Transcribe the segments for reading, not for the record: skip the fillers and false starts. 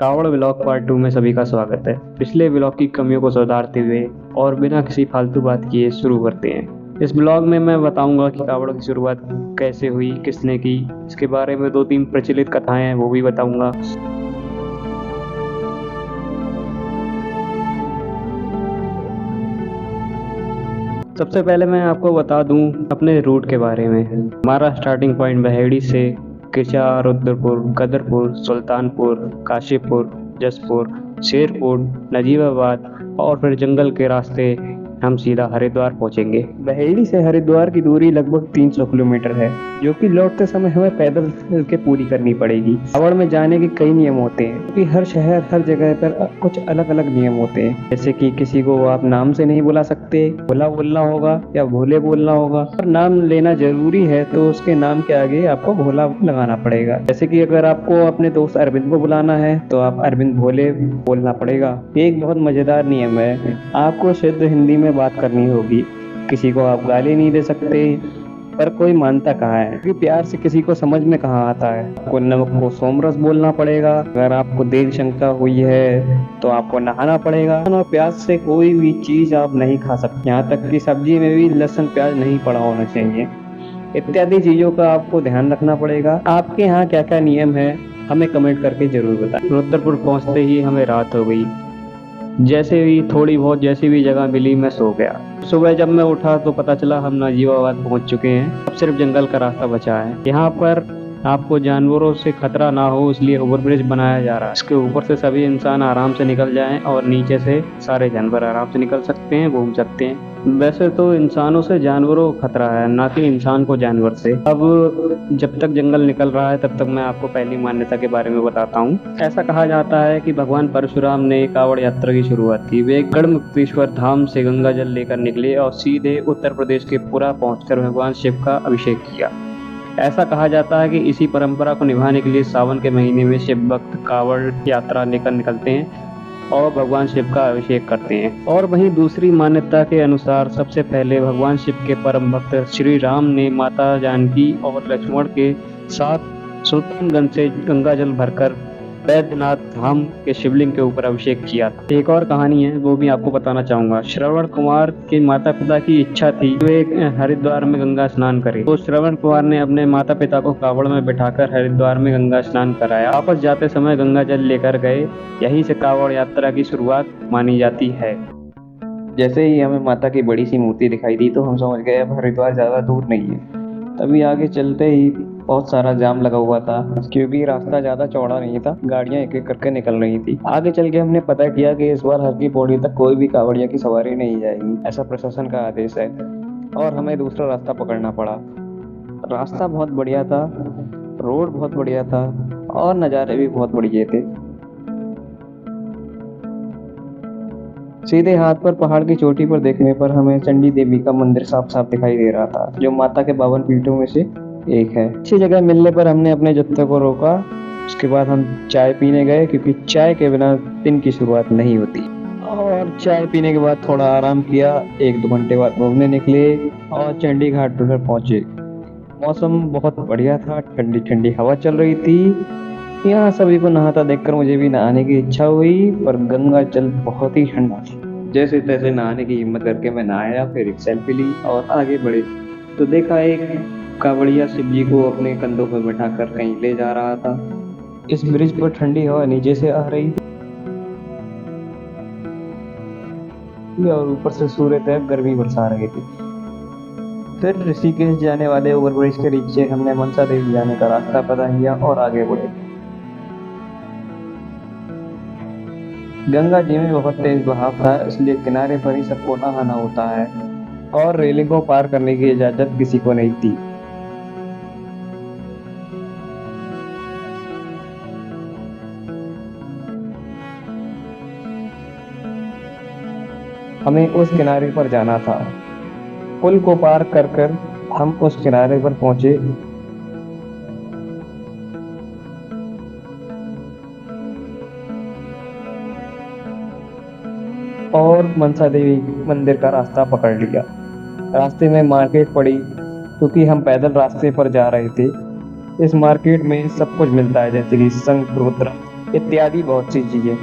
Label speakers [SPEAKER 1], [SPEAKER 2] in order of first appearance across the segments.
[SPEAKER 1] कावड़ blog part 2 में सभी का स्वागत है। पिछले ब्लॉग की कमियों को सुधारते हुए और बिना किसी फालतू बात किए शुरू करते हैं। इस ब्लॉग में मैं बताऊंगा कि कावड़ की शुरुआत कैसे हुई, किसने की, इसके बारे में 2-3 प्रचलित कथाएं हैं वो भी बताऊंगा। सबसे पहले मैं आपको बता दूं अपने रूट के बारे में। हमारा स्टार्टिंग पॉइंट बहेड़ी से किचा, रुद्रपुर, गदरपुर, सुल्तानपुर, काशीपुर, जसपुर, शेरपुर, नजीबाबाद और फिर जंगल के रास्ते हम सीधा हरिद्वार पहुंचेंगे। बहेड़ी से हरिद्वार की दूरी लगभग 300 किलोमीटर है, जो कि लौटते समय हमें पैदल चल के पूरी करनी पड़ेगी। कावड़ में जाने के कई नियम होते हैं, क्योंकि हर शहर हर जगह पर कुछ अलग अलग नियम होते हैं। जैसे कि किसी को आप नाम से नहीं बुला सकते, भोला बोलना होगा या भोले बोलना होगा। और नाम लेना जरूरी है तो उसके नाम के आगे आपको भोला लगाना पड़ेगा। जैसे कि अगर आपको अपने दोस्त अरविंद को बुलाना है तो आप अरविंद भोले बोलना पड़ेगा। ये एक बहुत मजेदार नियम है। आपको शुद्ध हिंदी में बात करनी होगी, किसी को आप गाली नहीं दे सकते, पर कोई मानता कहाँ है, क्योंकि प्यार से किसी को समझ में कहाँ आता है। आपको नमक को सोमरस बोलना पड़ेगा। अगर आपको देह शंका हुई है तो आपको नहाना पड़ेगा। और प्याज से कोई भी चीज आप नहीं खा सकते, यहाँ तक कि सब्जी में भी लहसुन प्याज नहीं पड़ा होना चाहिए। इत्यादि चीजों का आपको ध्यान रखना पड़ेगा। आपके यहाँ क्या क्या नियम है हमें कमेंट करके जरूर बताएं। रुद्रपुर पहुंचते ही हमें रात हो गई। जैसे भी थोड़ी बहुत जैसी भी जगह मिली मैं सो गया। सुबह जब मैं उठा तो पता चला हम नजीबाबाद पहुंच चुके हैं। अब सिर्फ जंगल का रास्ता बचा है। यहाँ पर आपको जानवरों से खतरा ना हो इसलिए ओवरब्रिज बनाया जा रहा है। इसके ऊपर से सभी इंसान आराम से निकल जाएं और नीचे से सारे जानवर आराम से निकल सकते हैं, घूम सकते हैं। वैसे तो इंसानों से जानवरों को खतरा है, ना कि इंसान को जानवर से। अब जब तक जंगल निकल रहा है तब तक मैं आपको पहली मान्यता के बारे में बताता हूँ। ऐसा कहा जाता है कि भगवान परशुराम ने कावड़ यात्रा की शुरुआत की। वे गढ़मुक्तेश्वर धाम से गंगा जल लेकर निकले और सीधे उत्तर प्रदेश के पुरा पहुंचकर भगवान शिव का अभिषेक किया। ऐसा कहा जाता है कि इसी परंपरा को निभाने के लिए सावन के महीने में शिव भक्त कावड़ यात्रा लेकर निकलते हैं और भगवान शिव का अभिषेक करते हैं। और वहीं दूसरी मान्यता के अनुसार सबसे पहले भगवान शिव के परम भक्त श्री राम ने माता जानकी और लक्ष्मण के साथ सुल्तानगंज से गंगा जल भरकर बैद्यनाथ धाम के शिवलिंग के ऊपर अभिषेक किया था। एक और कहानी है वो भी आपको बताना चाहूंगा। श्रवण कुमार के माता पिता की इच्छा थी वे हरिद्वार में गंगा स्नान करें, तो श्रवण कुमार ने अपने माता पिता को कावड़ में बिठाकर हरिद्वार में गंगा स्नान कराया। वापस जाते समय गंगा जल लेकर गए। यहीं से कावड़ यात्रा की शुरुआत मानी जाती है। जैसे ही हमें माता की बड़ी सी मूर्ति दिखाई दी तो हम समझ गए अब हरिद्वार ज्यादा दूर नहीं है। तभी आगे चलते ही बहुत सारा जाम लगा हुआ था, क्योंकि रास्ता ज्यादा चौड़ा नहीं था, गाड़ियां एक एक करके निकल रही थी। आगे चल के हमने पता किया कि इस बार हर की पौड़ी तक कोई भी कावड़िया की सवारी नहीं जाएगी, ऐसा प्रशासन का आदेश है। और हमें दूसरा रास्ता पकड़ना पड़ा। रास्ता बहुत बढ़िया था, रोड बहुत बढ़िया था और नज़ारे भी बहुत बढ़िया थे। सीधे हाथ पर पहाड़ की चोटी पर देखने पर हमें चंडी देवी का मंदिर साफ साफ दिखाई दे रहा था, जो माता के 52 पीठों में से एक है। अच्छी जगह मिलने पर हमने अपने जत्थे को रोका। उसके बाद हम चाय पीने गए, क्योंकि चाय के बिना दिन की शुरुआत नहीं होती। और चाय पीने के बाद थोड़ा आराम किया। 1-2 घंटे बाद घूमने निकले और चंडी घाट पर पहुंचे। मौसम बहुत बढ़िया था, ठंडी ठंडी हवा चल रही थी। यहाँ सभी को नहाता देखकर मुझे भी नहाने की इच्छा हुई, पर गंगा जल बहुत ही ठंडा था। जैसे तैसे नहाने की हिम्मत करके मैं नहाया, फिर एक सेल्फी ली और आगे बढ़े तो देखा एक कावड़िया शिव जी को अपने कंधों पर बैठाकर कहीं ले जा रहा था। इस ब्रिज पर ठंडी हवा नीचे से आ रही थी और ऊपर से सूर्य देव गर्मी बरसा रहे थे। फिर ऋषिकेश जाने वाले ओवरब्रिज के नीचे हमने मनसा देवी जाने का रास्ता पता किया और आगे बढ़े। गंगा जी में बहुत तेज बहाव था, इसलिए किनारे पर ही सबको नहाना होता है और रेलिंग को पार करने की इजाजत किसी को नहीं थी। हमें उस किनारे पर जाना था। पुल को पार कर कर हम उस किनारे पर पहुंचे। और मनसा देवी मंदिर का रास्ता पकड़ लिया। रास्ते में मार्केट पड़ी, क्योंकि हम पैदल रास्ते पर जा रहे थे। इस मार्केट में सब कुछ मिलता है, जैसे कि शंख, रुद्र, इत्यादि बहुत सी चीजें।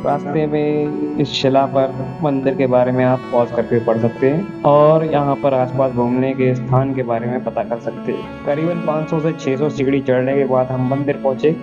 [SPEAKER 1] रास्ते में इस शिला पर मंदिर के बारे में आप पॉज करके पढ़ सकते हैं और यहाँ पर आसपास घूमने के स्थान के बारे में पता कर सकते हैं। करीबन 500 से 600 सीढ़ी चढ़ने के बाद हम मंदिर पहुंचे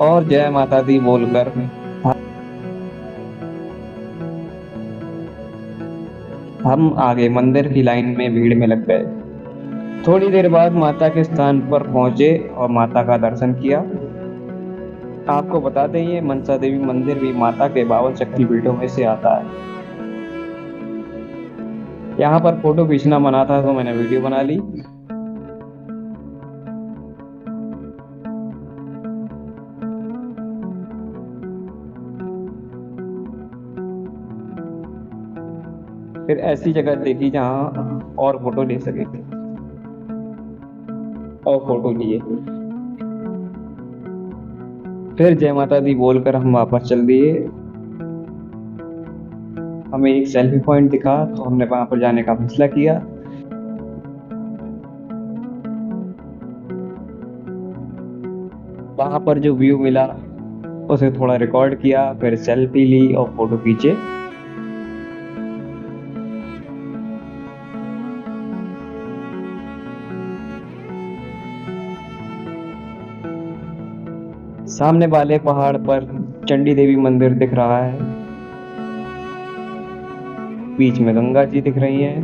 [SPEAKER 1] और जय माता दी बोलकर हम आगे मंदिर की लाइन में भीड़ में लग गए। थोड़ी देर बाद माता के स्थान पर पहुंचे और माता का दर्शन किया। आपको बता दें ये मनसा देवी मंदिर भी माता के 52 शक्तिपीठों में से आता है। यहाँ पर फोटो खींचना मना था तो मैंने वीडियो बना ली। फिर ऐसी जगह देखी जहाँ और फोटो ले सके और फोटो लिए। फिर जय माता दी बोलकर हम वापस चल दिए। हमें एक सेल्फी पॉइंट दिखा तो हमने वहां पर जाने का फैसला किया। वहां पर जो व्यू मिला उसे थोड़ा रिकॉर्ड किया, फिर सेल्फी ली और फोटो खींचे। सामने वाले पहाड़ पर चंडी देवी मंदिर दिख रहा है। बीच में गंगा जी दिख रही हैं।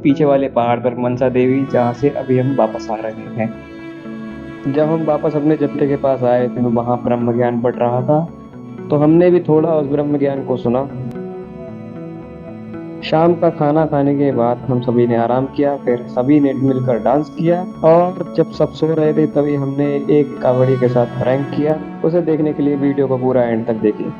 [SPEAKER 1] पीछे वाले पहाड़ पर मनसा देवी, जहाँ से अभी हम वापस आ रहे हैं। जब हम वापस अपने जत्थे के पास आए थे तो वहां ब्रह्म ज्ञान पढ़ रहा था, तो हमने भी थोड़ा उस ब्रह्म ज्ञान को सुना। शाम का खाना खाने के बाद हम सभी ने आराम किया, फिर सभी ने मिलकर डांस किया और जब सब सो रहे थे तभी हमने एक कावड़ी के साथ प्रैंक किया। उसे देखने के लिए वीडियो को पूरा एंड तक देखिए।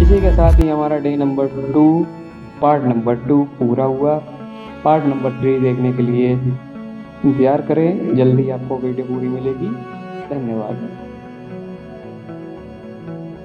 [SPEAKER 1] इसी के साथ ही हमारा डे नंबर 2 पार्ट नंबर 2 पूरा हुआ। पार्ट नंबर 3 देखने के लिए इंतज़ार करें, जल्दी आपको वीडियो पूरी मिलेगी। धन्यवाद।